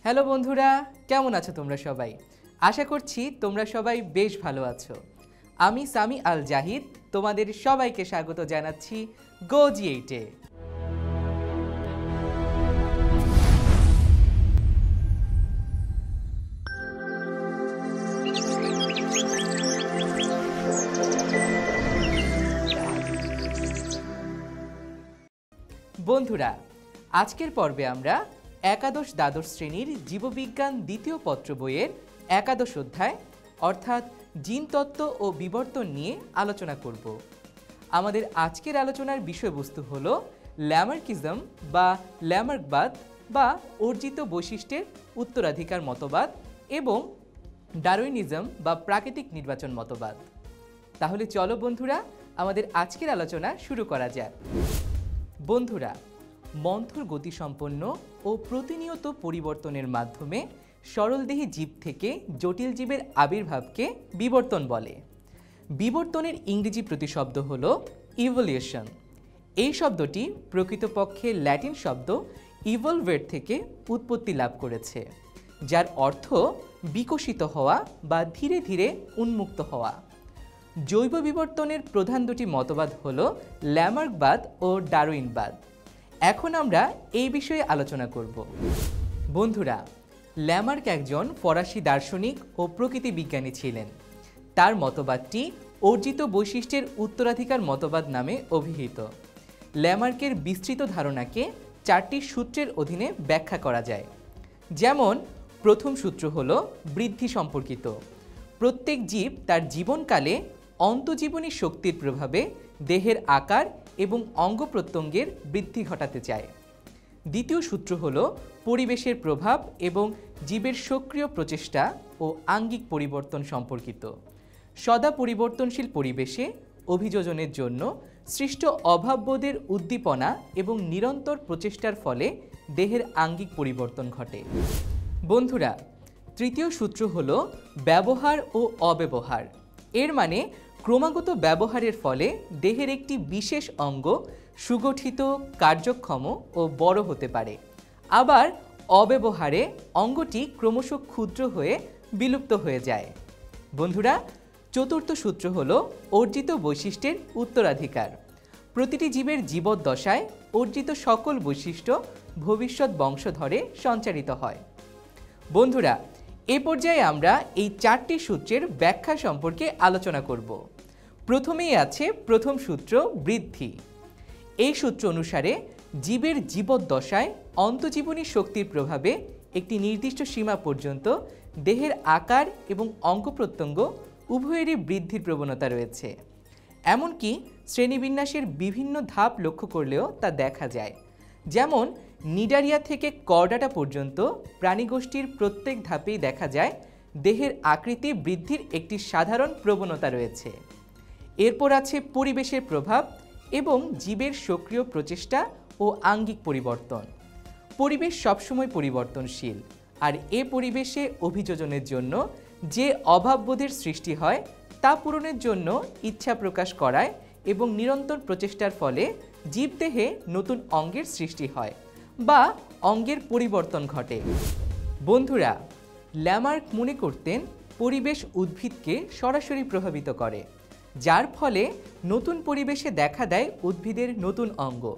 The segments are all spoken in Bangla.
হ্যালো বন্ধুরা, কেমন আছো তোমরা সবাই? আশা করছি তোমরা সবাই বেশ ভালো আছো। আমি সামি আল জাহিদ তোমাদের সবাইকে স্বাগত জানাচ্ছি গো-জি8-এ। বন্ধুরা, আজকের পর্বে আমরা একাদশ দ্বাদশ শ্রেণীর জীববিজ্ঞান দ্বিতীয় পত্র বইয়ের একাদশ অধ্যায় অর্থাৎ জিনতত্ত্ব ও বিবর্তন নিয়ে আলোচনা করব। আমাদের আজকের আলোচনার বিষয়বস্তু হলো ল্যামার্কিজম বা ল্যামার্কবাদ বা অর্জিত বৈশিষ্ট্যের উত্তরাধিকার মতবাদ এবং ডারউইনিজম বা প্রাকৃতিক নির্বাচন মতবাদ। তাহলে চলো বন্ধুরা, আমাদের আজকের আলোচনা শুরু করা যাক। বন্ধুরা, মন্থর গতিসম্পন্ন ও প্রতিনিয়ত পরিবর্তনের মাধ্যমে সরলদেহী জীব থেকে জটিল জীবের আবির্ভাবকে বিবর্তন বলে। বিবর্তনের ইংরেজি প্রতিশব্দ হল ইভলিউশন। এই শব্দটি প্রকৃতপক্ষে ল্যাটিন শব্দ ইভলভেট থেকে উৎপত্তি লাভ করেছে, যার অর্থ বিকশিত হওয়া বা ধীরে ধীরে উন্মুক্ত হওয়া। জৈব বিবর্তনের প্রধান দুটি মতবাদ হল ল্যামার্কবাদ ও ডারউইনবাদ। এখন আমরা এই বিষয়ে আলোচনা করব। বন্ধুরা, ল্যামার্ক একজন ফরাসি দার্শনিক ও প্রকৃতি বিজ্ঞানী ছিলেন। তার মতবাদটি অর্জিত বৈশিষ্ট্যের উত্তরাধিকার মতবাদ নামে অভিহিত। ল্যামার্কের বিস্তৃত ধারণাকে চারটি সূত্রের অধীনে ব্যাখ্যা করা যায়। যেমন, প্রথম সূত্র হল বৃদ্ধি সম্পর্কিত। প্রত্যেক জীব তার জীবনকালে অন্তঃজীবনী শক্তির প্রভাবে দেহের আকার এবং অঙ্গ প্রত্যঙ্গের বৃদ্ধি ঘটাতে চায়। দ্বিতীয় সূত্র হল পরিবেশের প্রভাব এবং জীবের সক্রিয় প্রচেষ্টা ও আঙ্গিক পরিবর্তন সম্পর্কিত। সদা পরিবর্তনশীল পরিবেশে অভিযোজনের জন্য সৃষ্ট অভাববোধের উদ্দীপনা এবং নিরন্তর প্রচেষ্টার ফলে দেহের আঙ্গিক পরিবর্তন ঘটে। বন্ধুরা, তৃতীয় সূত্র হল ব্যবহার ও অব্যবহার। এর মানে ক্রমাগত ব্যবহারের ফলে দেহের একটি বিশেষ অঙ্গ সুগঠিত, কার্যক্ষম ও বড় হতে পারে। আবার অব্যবহারে অঙ্গটি ক্রমশ ক্ষুদ্র হয়ে বিলুপ্ত হয়ে যায়। বন্ধুরা, চতুর্থ সূত্র হল অর্জিত বৈশিষ্ট্যের উত্তরাধিকার। প্রতিটি জীবের জীবদ্দশায় অর্জিত সকল বৈশিষ্ট্য ভবিষ্যৎ বংশধরে সঞ্চারিত হয়। বন্ধুরা, এ পর্যায়ে আমরা এই চারটি সূত্রের ব্যাখ্যা সম্পর্কে আলোচনা করব। প্রথমেই আছে প্রথম সূত্র, বৃদ্ধি। এই সূত্র অনুসারে জীবের জীবদ্দশায় অন্তঃজীবনী শক্তির প্রভাবে একটি নির্দিষ্ট সীমা পর্যন্ত দেহের আকার এবং অঙ্গ প্রত্যঙ্গ উভয়েরই বৃদ্ধির প্রবণতা রয়েছে। এমনকি শ্রেণীবিন্যাসের বিভিন্ন ধাপ লক্ষ্য করলেও তা দেখা যায়। যেমন, নিডারিয়া থেকে করডাটা পর্যন্ত প্রাণীগোষ্ঠীর প্রত্যেক ধাপেই দেখা যায় দেহের আকৃতি বৃদ্ধির একটি সাধারণ প্রবণতা রয়েছে। এরপর আছে পরিবেশের প্রভাব এবং জীবের সক্রিয় প্রচেষ্টা ও আঙ্গিক পরিবর্তন। পরিবেশ সবসময় পরিবর্তনশীল, আর এ পরিবেশে অভিযোজনের জন্য যে অভাববোধের সৃষ্টি হয় তা পূরণের জন্য ইচ্ছা প্রকাশ করায় এবং নিরন্তর প্রচেষ্টার ফলে জীবদেহে নতুন অঙ্গের সৃষ্টি হয় বা অঙ্গের পরিবর্তন ঘটে। বন্ধুরা, ল্যামার্ক মনে করতেন পরিবেশ উদ্ভিদকে সরাসরি প্রভাবিত করে, যার ফলে নতুন পরিবেশে দেখা দেয় উদ্ভিদের নতুন অঙ্গ।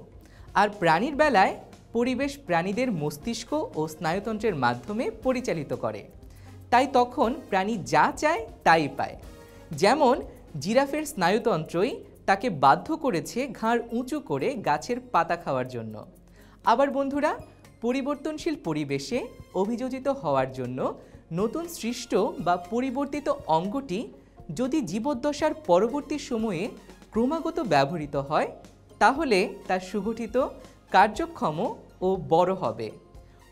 আর প্রাণীর বেলায় পরিবেশ প্রাণীদের মস্তিষ্ক ও স্নায়ুতন্ত্রের মাধ্যমে পরিচালিত করে। তাই তখন প্রাণী যা চায় তাই পায়। যেমন, জিরাফের স্নায়ুতন্ত্রই তাকে বাধ্য করেছে ঘাড় উঁচু করে গাছের পাতা খাওয়ার জন্য। আবার বন্ধুরা, পরিবর্তনশীল পরিবেশে অভিযোজিত হওয়ার জন্য নতুন সৃষ্ট বা পরিবর্তিত অঙ্গটি যদি জীবদ্দশার পরবর্তী সময়ে ক্রমাগত ব্যবহৃত হয়, তাহলে তা সুগঠিত, কার্যক্ষম ও বড় হবে।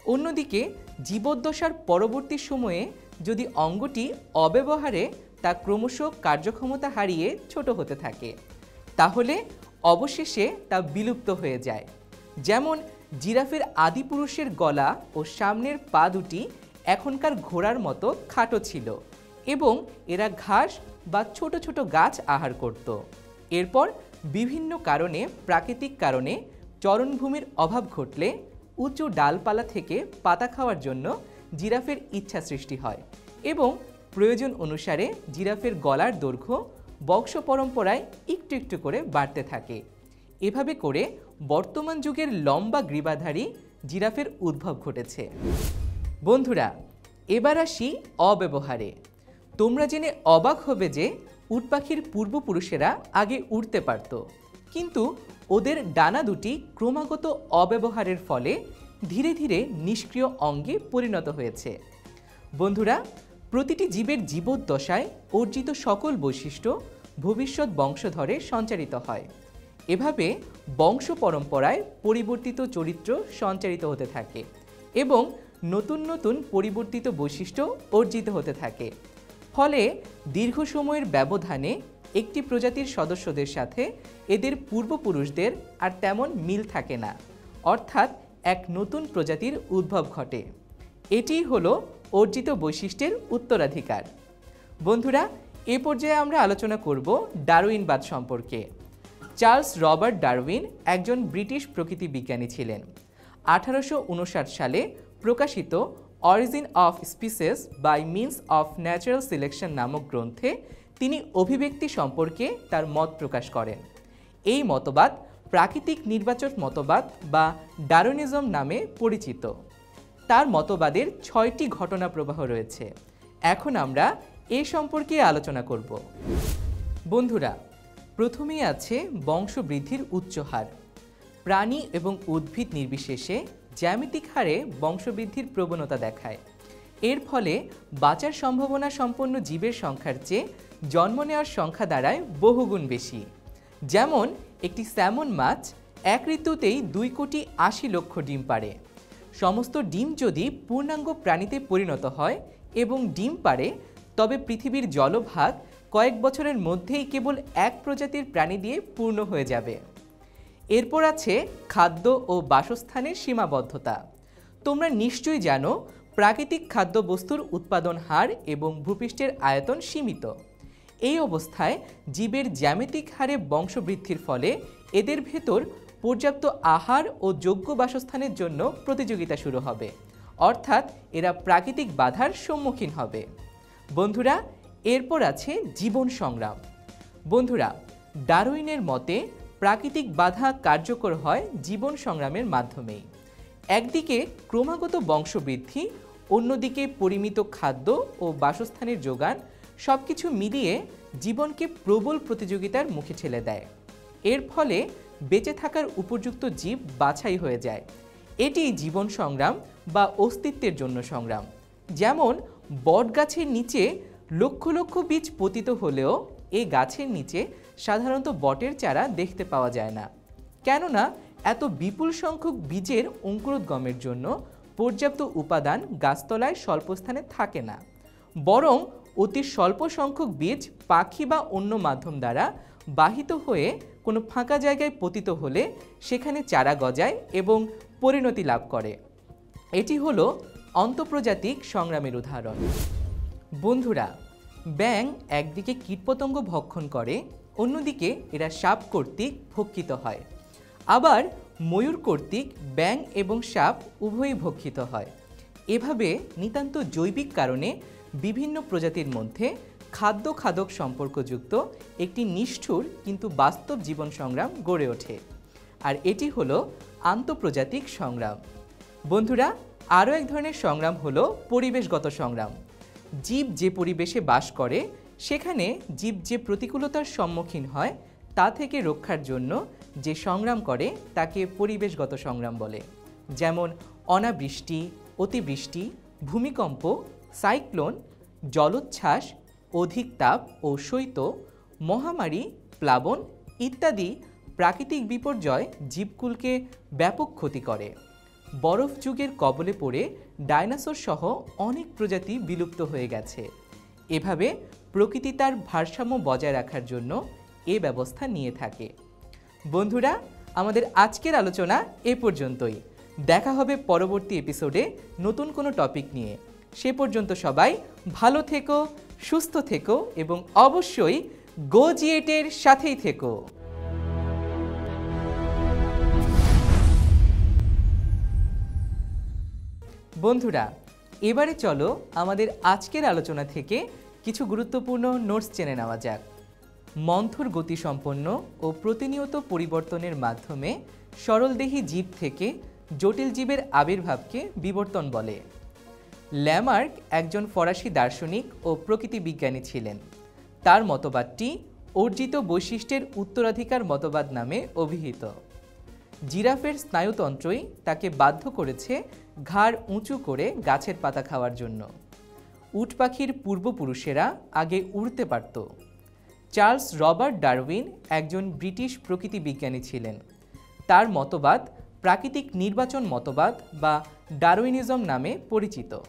অন্যদিকে জীবদ্দশার পরবর্তী সময়ে যদি অঙ্গটি অব্যবহারে তা ক্রমশ কার্যক্ষমতা হারিয়ে ছোট হতে থাকে, তাহলে অবশেষে তা বিলুপ্ত হয়ে যায়। যেমন, জিরাফের আদিপুরুষের গলা ও সামনের পা দুটি এখনকার ঘোড়ার মতো খাটো ছিল এবং এরা ঘাস বা ছোট ছোট গাছ আহার করত। এরপর বিভিন্ন কারণে, প্রাকৃতিক কারণে চরণভূমির অভাব ঘটলে উঁচু ডালপালা থেকে পাতা খাওয়ার জন্য জিরাফের ইচ্ছা সৃষ্টি হয় এবং প্রয়োজন অনুসারে জিরাফের গলার দৈর্ঘ্য বংশ পরম্পরায় একটু একটু করে বাড়তে থাকে। এভাবে করে বর্তমান যুগের লম্বা গ্রীবাধারী জিরাফের উদ্ভব ঘটেছে। বন্ধুরা, এবার আসি অব্যবহারে। তোমরা জেনে অবাক হবে যে উট পাখির পূর্বপুরুষেরা আগে উড়তে পারত, কিন্তু ওদের ডানা দুটি ক্রমাগত অব্যবহারের ফলে ধীরে ধীরে নিষ্ক্রিয় অঙ্গে পরিণত হয়েছে। বন্ধুরা, প্রতিটি জীবের জীবদ্দশায় অর্জিত সকল বৈশিষ্ট্য ভবিষ্যৎ বংশধরে সঞ্চারিত হয়। এভাবে বংশ পরম্পরায় পরিবর্তিত চরিত্র সঞ্চারিত হতে থাকে এবং নতুন নতুন পরিবর্তিত বৈশিষ্ট্য অর্জিত হতে থাকে। ফলে দীর্ঘ সময়ের ব্যবধানে একটি প্রজাতির সদস্যদের সাথে এদের পূর্বপুরুষদের আর তেমন মিল থাকে না, অর্থাৎ এক নতুন প্রজাতির উদ্ভব ঘটে। এটিই হলো অর্জিত বৈশিষ্ট্যের উত্তরাধিকার। বন্ধুরা, এ পর্যায়ে আমরা আলোচনা করব ডারউইনবাদ সম্পর্কে। চার্লস রবার্ট ডারউইন একজন ব্রিটিশ প্রকৃতিবিজ্ঞানী ছিলেন। 1859 সালে প্রকাশিত origin of species by means of natural selection নামক গ্রন্থে তিনি অভিব্যক্তি সম্পর্কে তার মত প্রকাশ করেন। এই মতবাদ প্রাকৃতিক নির্বাচন মতবাদ বা ডারউইনিজম নামে পরিচিত। তার মতবাদের 6টি ঘটনা প্রবাহ রয়েছে। এখন আমরা এ সম্পর্কে আলোচনা করব। বন্ধুরা, প্রথমেই আছে বংশবৃদ্ধির উচ্চ হার। প্রাণী এবং উদ্ভিদ নির্বিশেষে জ্যামিতিক হারে বংশবৃদ্ধির প্রবণতা দেখায়। এর ফলে বাঁচার সম্ভাবনা সম্পন্ন জীবের সংখ্যার চেয়ে জন্ম নেওয়ার সংখ্যা দাঁড়ায় বহুগুণ বেশি। যেমন একটি স্যামন মাছ এক ঋতুতেই 2,80,00,000 ডিম পাড়ে। সমস্ত ডিম যদি পূর্ণাঙ্গ প্রাণীতে পরিণত হয় এবং ডিম পাড়ে, তবে পৃথিবীর জলভাগ কয়েক বছরের মধ্যেই কেবল এক প্রজাতির প্রাণী দিয়ে পূর্ণ হয়ে যাবে। এরপর আছে খাদ্য ও বাসস্থানের সীমাবদ্ধতা। তোমরা নিশ্চয়ই জানো প্রাকৃতিক খাদ্যবস্তুর উৎপাদন হার এবং ভূপৃষ্ঠের আয়তন সীমিত। এই অবস্থায় জীবের জ্যামিতিক হারে বংশবৃদ্ধির ফলে এদের ভেতর পর্যাপ্ত আহার ও যোগ্য বাসস্থানের জন্য প্রতিযোগিতা শুরু হবে, অর্থাৎ এরা প্রাকৃতিক বাধার সম্মুখীন হবে। বন্ধুরা, এরপর আছে জীবন সংগ্রাম। বন্ধুরা, ডারউইনের মতে প্রাকৃতিক বাধা কার্যকর হয় জীবন সংগ্রামের মাধ্যমেই। একদিকে ক্রমাগত বংশবৃদ্ধি, অন্যদিকে পরিমিত খাদ্য ও বাসস্থানের যোগান সবকিছু মিলিয়ে জীবনকে প্রবল প্রতিযোগিতার মুখে ঠেলে দেয়। এর ফলে বেঁচে থাকার উপযুক্ত জীব বাছাই হয়ে যায়। এটি জীবন সংগ্রাম বা অস্তিত্বের জন্য সংগ্রাম। যেমন বটগাছের নিচে লক্ষ লক্ষ বীজ পতিত হলেও এই গাছের নিচে সাধারণত বটের চারা দেখতে পাওয়া যায় না, কেননা এত বিপুল সংখ্যক বীজের অঙ্কুরোদ্গমের জন্য পর্যাপ্ত উপাদান গাছতলায় স্বল্প স্থানে থাকে না, বরং অতি স্বল্প সংখ্যক বীজ পাখি বা অন্য মাধ্যম দ্বারা বাহিত হয়ে কোনো ফাঁকা জায়গায় পতিত হলে সেখানে চারা গজায় এবং পরিণতি লাভ করে। এটি হলো আন্তঃপ্রজাতিক সংগ্রামের উদাহরণ। বন্ধুরা, ব্যাঙ একদিকে কীটপতঙ্গ ভক্ষণ করে, অন্যদিকে এরা সাপ কর্তৃক ভক্ষিত হয়। আবার ময়ূর কর্তৃক ব্যাঙ এবং সাপ উভয়ই ভক্ষিত হয়। এভাবে নিতান্ত জৈবিক কারণে বিভিন্ন প্রজাতির মধ্যে খাদ্য খাদক সম্পর্কযুক্ত একটি নিষ্ঠুর কিন্তু বাস্তব জীবন সংগ্রাম গড়ে ওঠে, আর এটি হলো আন্তঃপ্রজাতিক সংগ্রাম। বন্ধুরা, আরও এক ধরনের সংগ্রাম হলো পরিবেশগত সংগ্রাম। জীব যে পরিবেশে বাস করে সেখানে জীব যে প্রতিকূলতার সম্মুখীন হয় তা থেকে রক্ষার জন্য যে সংগ্রাম করে তাকে পরিবেশগত সংগ্রাম বলে। যেমন অনাবৃষ্টি, অতিবৃষ্টি, ভূমিকম্প, সাইক্লোন, জলোচ্ছ্বাস, অধিক তাপ ও শৈত্য, মহামারী, প্লাবন ইত্যাদি প্রাকৃতিক বিপর্যয় জীবকুলকে ব্যাপক ক্ষতি করে। বরফ যুগের কবলে পড়ে ডাইনোসর সহ অনেক প্রজাতি বিলুপ্ত হয়ে গেছে। এভাবে প্রকৃতি তার ভারসাম্য বজায় রাখার জন্য এ ব্যবস্থা নিয়ে থাকে। বন্ধুরা, আমাদের আজকের আলোচনা এ পর্যন্তই। দেখা হবে পরবর্তী এপিসোডে নতুন কোনো টপিক নিয়ে। সে পর্যন্ত সবাই ভালো থেকো, সুস্থ থেকো এবং অবশ্যই গোজিয়েটের সাথেই থেকো। বন্ধুরা, এবারে চলো আমাদের আজকের আলোচনা থেকে কিছু গুরুত্বপূর্ণ নোটস জেনে নেওয়া যাক। মন্থর গতিসম্পন্ন ও প্রতিনিয়ত পরিবর্তনের মাধ্যমে সরলদেহী জীব থেকে জটিল জীবের আবির্ভাবকে বিবর্তন বলে। ল্যামার্ক একজন ফরাসি দার্শনিক ও প্রকৃতিবিজ্ঞানী ছিলেন। তার মতবাদটি অর্জিত বৈশিষ্ট্যের উত্তরাধিকার মতবাদ নামে অভিহিত। জিরাফের স্নায়ুতন্ত্রই তাকে বাধ্য করেছে ঘাড় উঁচু করে গাছের পাতা খাওয়ার জন্য। উট পাখির পূর্বপুরুষেরা আগে উড়তে পারত। চার্লস রবার্ট ডারউইন একজন ব্রিটিশ প্রকৃতিবিজ্ঞানী ছিলেন। তার মতবাদ প্রাকৃতিক নির্বাচন মতবাদ বা ডারউইনিজম নামে পরিচিত।